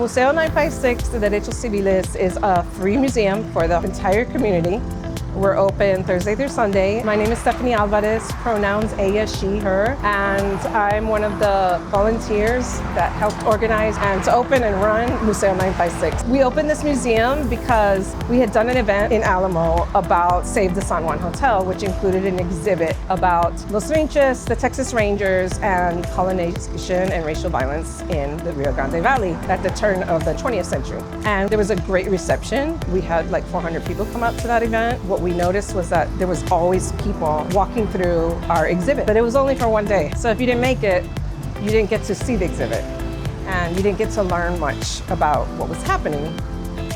Museo 956 de Derechos Civiles is a free museum for the entire community. We're open Thursday through Sunday. My name is Stephanie Alvarez, pronouns ella, she, her, and I'm one of the volunteers that helped organize and to open and run Museo 956. We opened this museum because we had done an event in Alamo about Save the San Juan Hotel, which included an exhibit about Los Rinches, the Texas Rangers, and colonization and racial violence in the Rio Grande Valley at the turn of the 20th century. And there was a great reception. We had like 400 people come out to that event. What we noticed was that there was always people walking through our exhibit, but it was only for one day. So if you didn't make it, you didn't get to see the exhibit and you didn't get to learn much about what was happening.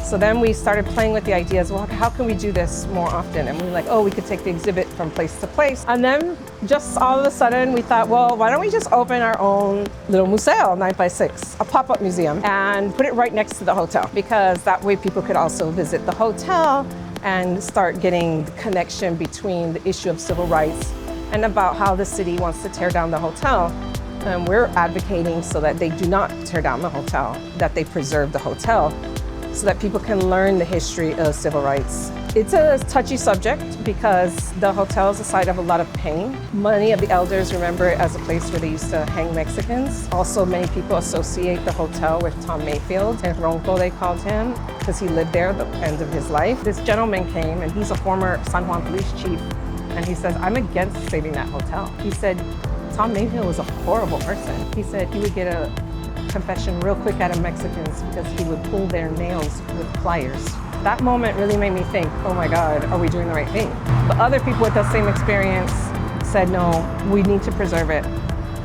So then we started playing with the ideas, well, how can we do this more often? And we were like, oh, we could take the exhibit from place to place. And then just all of a sudden we thought, well, why don't we just open our own little Museo 956, a pop-up museum, and put it right next to the hotel, because that way people could also visit the hotel and start getting the connection between the issue of civil rights and about how the city wants to tear down the hotel. And we're advocating so that they do not tear down the hotel, that they preserve the hotel, so that people can learn the history of civil rights. It's a touchy subject because the hotel is a site of a lot of pain. Many of the elders remember it as a place where they used to hang Mexicans. Also, many people associate the hotel with Tom Mayfield, and Ronco they called him, because he lived there at the end of his life. This gentleman came, and he's a former San Juan police chief, and he says, I'm against saving that hotel. He said, Tom Mayfield was a horrible person. He said he would get a confession real quick out of Mexicans because he would pull their nails with pliers. That moment really made me think, oh my God, are we doing the right thing? But other people with the same experience said, no, we need to preserve it.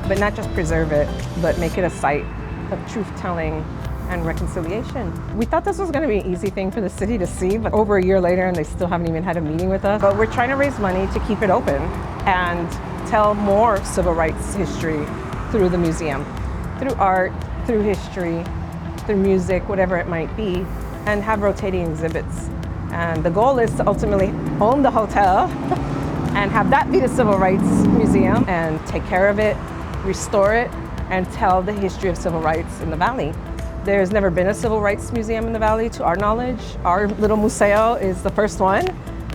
But not just preserve it, but make it a site of truth-telling and reconciliation. We thought this was gonna be an easy thing for the city to see, but over a year later and they still haven't even had a meeting with us. But we're trying to raise money to keep it open and tell more civil rights history through the museum, through art, through history, through music, whatever it might be, and have rotating exhibits. And the goal is to ultimately own the hotel and have that be the Civil Rights Museum and take care of it, restore it, and tell the history of civil rights in the Valley. There's never been a Civil Rights Museum in the Valley, to our knowledge. Our little museo is the first one,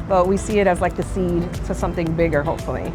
but we see it as like the seed to something bigger, hopefully.